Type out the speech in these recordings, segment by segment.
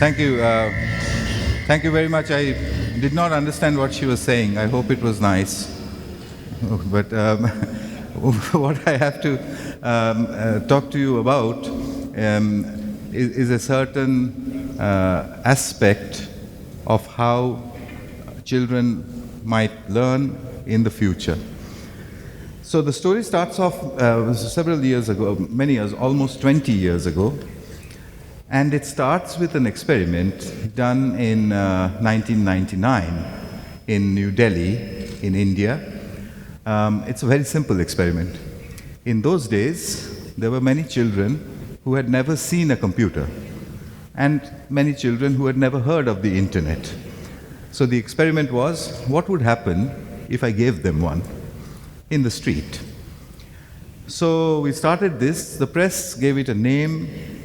Thank you. Thank you very much. I did not understand what she was saying. I hope it was nice. But what I have to talk to you about is a certain aspect of how children might learn in the future. So the story starts off several years ago, many years, almost 20 years ago. And it starts with an experiment done in 1999 in New Delhi, in India. It's a very simple experiment. In those days, there were many children who had never seen a computer, and many children who had never heard of the internet. So the experiment was, what would happen if I gave them one in the street? So we started this. The press gave it a name.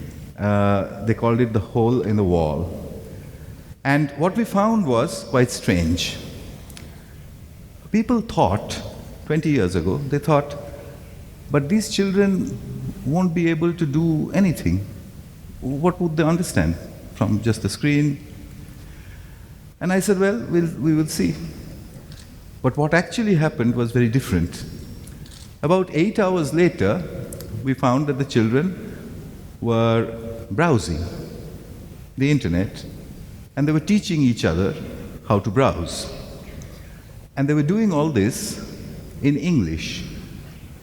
They called it the hole in the wall. And what we found was quite strange. People thought, 20 years ago, they thought, but these children won't be able to do anything. What would they understand from just the screen? And I said, well, we will see. But what actually happened was very different. About 8 hours later, we found that the children were browsing the internet, and they were teaching each other how to browse. And they were doing all this in English,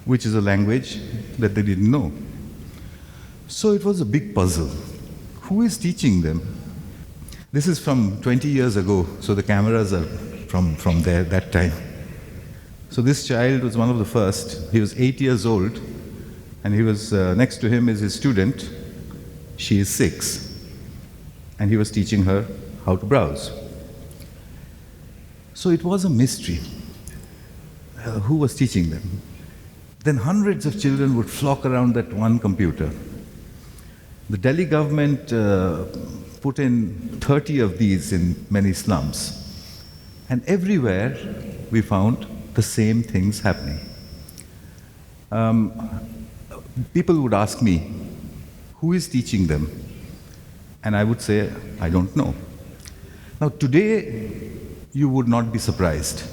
which is a language that they didn't know. So it was a big puzzle. Who is teaching them? This is from 20 years ago, so the cameras are from there, that time. So this child was one of the first. He was 8 years old, and he was next to him is his student. She is 6, and he was teaching her how to browse. So it was a mystery. Who was teaching them? Then hundreds of children would flock around that one computer. The Delhi government put in 30 of these in many slums. And everywhere we found the same things happening. People would ask me, who is teaching them? And I would say, I don't know. Now today, you would not be surprised.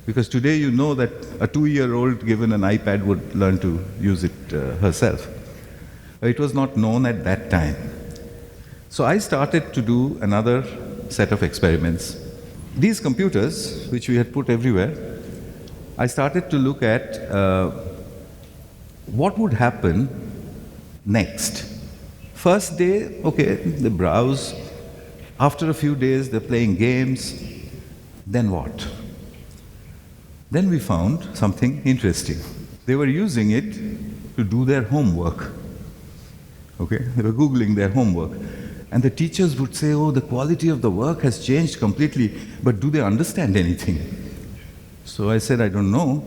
Because today you know that a 2-year-old given an iPad would learn to use it herself. It was not known at that time. So I started to do another set of experiments. These computers, which we had put everywhere, I started to look at what would happen next. First day, okay, they browse. After a few days, they're playing games. Then what? Then we found something interesting. They were using it to do their homework. Okay, they were Googling their homework. And the teachers would say, oh, the quality of the work has changed completely, but do they understand anything? So I said, I don't know.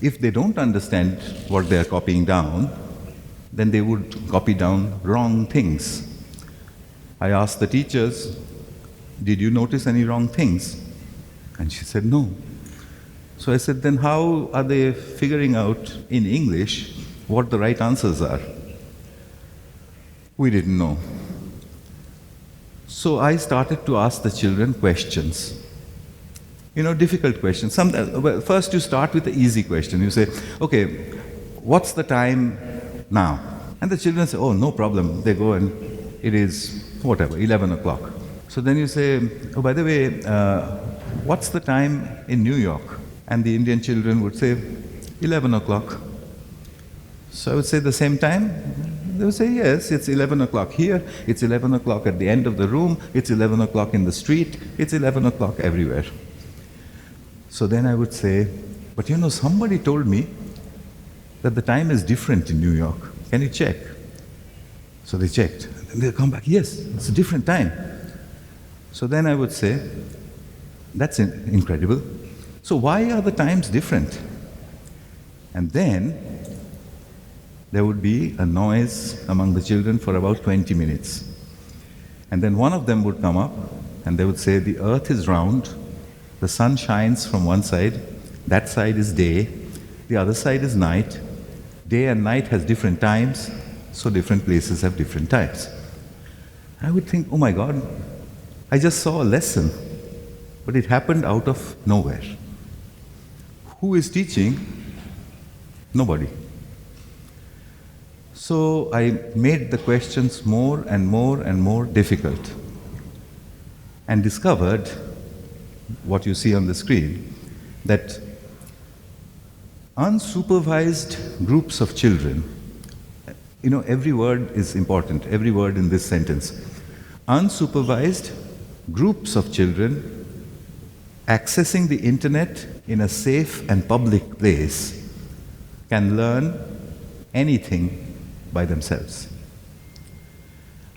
If they don't understand what they're copying down, then they would copy down wrong things. I asked the teachers, did you notice any wrong things? And she said, no. So I said, then how are they figuring out in English what the right answers are? We didn't know. So I started to ask the children questions. You know, difficult questions. Well, first you start with the easy question. You say, okay, what's the time now? And the children say, oh, no problem. They go and it is, whatever, 11 o'clock. So then you say, oh, by the way, what's the time in New York? And the Indian children would say, 11 o'clock. So I would say the same time? They would say, yes, it's 11 o'clock here, it's 11 o'clock at the end of the room, it's 11 o'clock in the street, it's 11 o'clock everywhere. So then I would say, but you know, somebody told me that the time is different in New York. Can you check? So they checked. And they'll come back, yes, it's a different time. So then I would say, that's incredible. So why are the times different? And then there would be a noise among the children for about 20 minutes. And then one of them would come up and they would say, the earth is round, the sun shines from one side, that side is day, the other side is night. Day and night has different times, so different places have different times. I would think, oh my God, I just saw a lesson, but it happened out of nowhere. Who is teaching? Nobody. So I made the questions more and more and more difficult and discovered what you see on the screen, that unsupervised groups of children, every word is important, every word in this sentence. Unsupervised groups of children accessing the internet in a safe and public place can learn anything by themselves.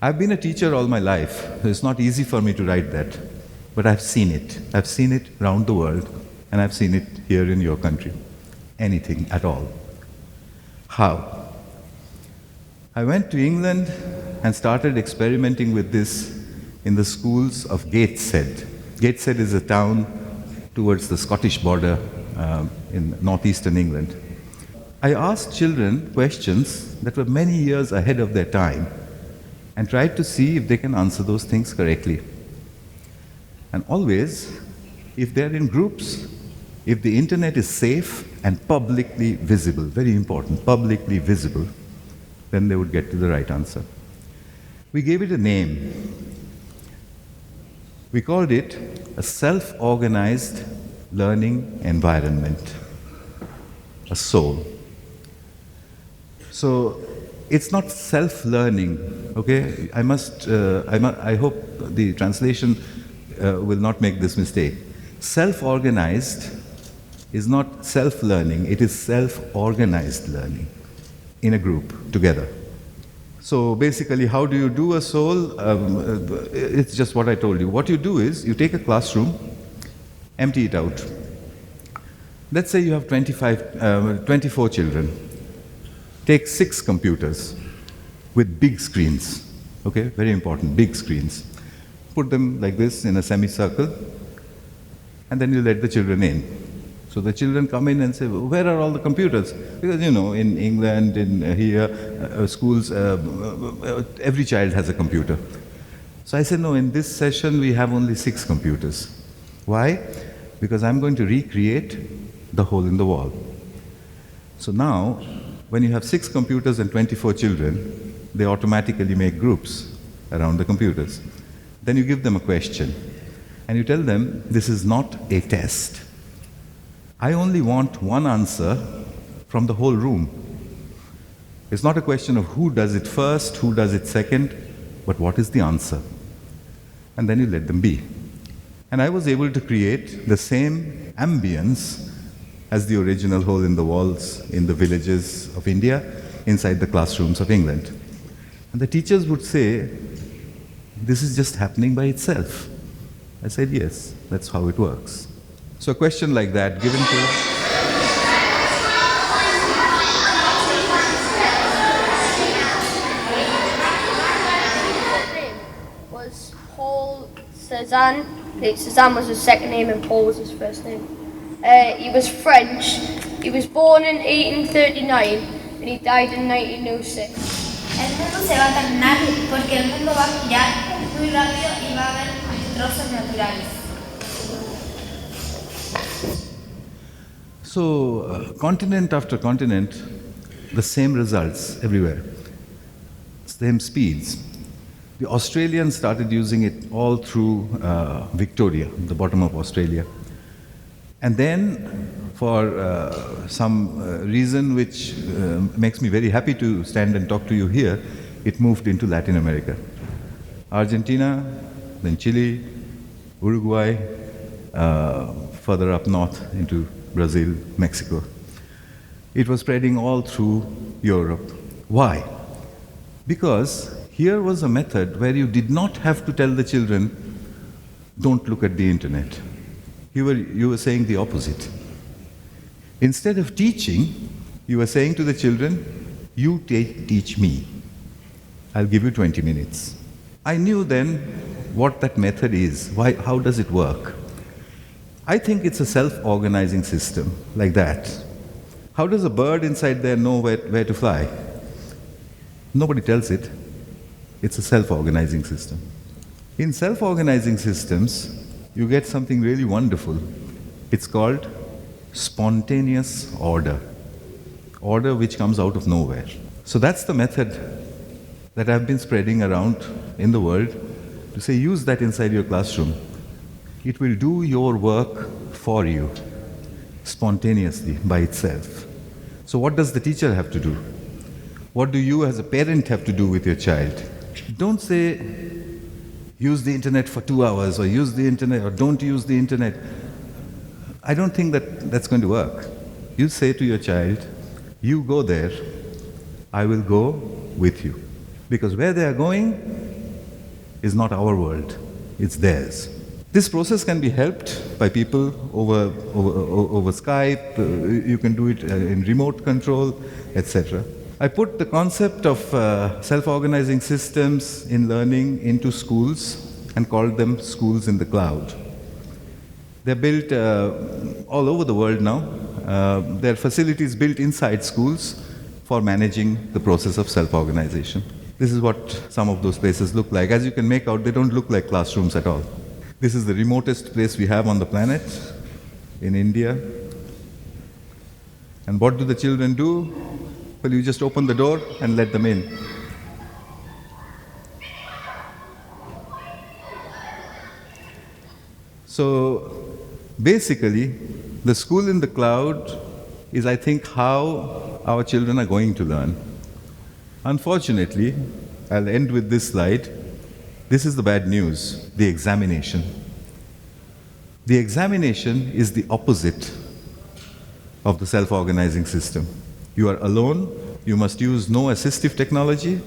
I've been a teacher all my life, so it's not easy for me to write that, but I've seen it. I've seen it around the world, and I've seen it here in your country. Anything at all. How? I went to England and started experimenting with this in the schools of Gateshead. Gateshead is a town towards the Scottish border in northeastern England. I asked children questions that were many years ahead of their time and tried to see if they can answer those things correctly. And always, if they're in groups, if the internet is safe and publicly visible, very important, publicly visible, then they would get to the right answer. We gave it a name. We called it a self-organized learning environment, a soul. So it's not self-learning, okay? I hope the translation will not make this mistake. Self-organized is not self-learning, it is self-organized learning in a group, together. So basically, how do you do a soul? It's just what I told you. What you do is, you take a classroom, empty it out. Let's say you have 24 children. Take 6 computers with big screens, okay? Very important, big screens. Put them like this in a semicircle, and then you let the children in. So the children come in and say, where are all the computers? Because, in England, in here, schools, every child has a computer. So I said, no, in this session we have only 6 computers. Why? Because I'm going to recreate the hole in the wall. So now, when you have 6 computers and 24 children, they automatically make groups around the computers. Then you give them a question, and you tell them, this is not a test. I only want one answer from the whole room. It's not a question of who does it first, who does it second, but what is the answer? And then you let them be. And I was able to create the same ambience as the original hole in the walls in the villages of India, inside the classrooms of England. And the teachers would say, this is just happening by itself. I said, yes, that's how it works. So a question like that given to... was Paul Cézanne. Cézanne was his second name and Paul was his first name. He was French. He was born in 1839 and he died in 1906. El mundo se va a terminar porque el mundo va a girar muy rápido y va a haber desastres naturales. So, continent after continent, the same results everywhere, same speeds. The Australians started using it all through Victoria, the bottom of Australia. And then, for some reason which makes me very happy to stand and talk to you here, it moved into Latin America. Argentina, then Chile, Uruguay, further up north into Brazil, Mexico. It was spreading all through Europe. Why? Because here was a method where you did not have to tell the children, don't look at the internet. You were saying the opposite. Instead of teaching, you were saying to the children, you teach me. I'll give you 20 minutes. I knew then what that method is. How does it work? I think it's a self-organizing system, like that. How does a bird inside there know where to fly? Nobody tells it. It's a self-organizing system. In self-organizing systems, you get something really wonderful. It's called spontaneous order. Order which comes out of nowhere. So that's the method that I've been spreading around in the world to say use that inside your classroom. It will do your work for you spontaneously by itself. So what does the teacher have to do? What do you as a parent have to do with your child? Don't say use the internet for 2 hours or use the internet or don't use the internet. I don't think that that's going to work. You say to your child, you go there, I will go with you. Because where they are going is not our world, it's theirs. This process can be helped by people over Skype, you can do it in remote control, etc. I put the concept of self-organizing systems in learning into schools and called them schools in the cloud. They're built all over the world now. There are facilities built inside schools for managing the process of self-organization. This is what some of those places look like. As you can make out, they don't look like classrooms at all. This is the remotest place we have on the planet, in India. And what do the children do? Well, you just open the door and let them in. So basically, the school in the cloud is, I think, how our children are going to learn. Unfortunately, I'll end with this slide. This is the bad news, the examination. The examination is the opposite of the self-organizing system. You are alone, you must use no assistive technology.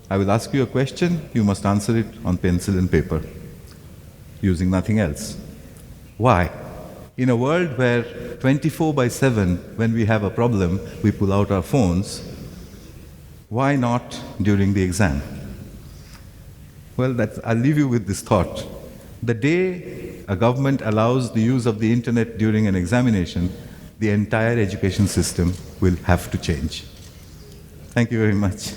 I will ask you a question, you must answer it on pencil and paper, using nothing else. Why? In a world where 24/7, when we have a problem, we pull out our phones, why not during the exam? Well, I'll leave you with this thought. The day a government allows the use of the internet during an examination, the entire education system will have to change. Thank you very much.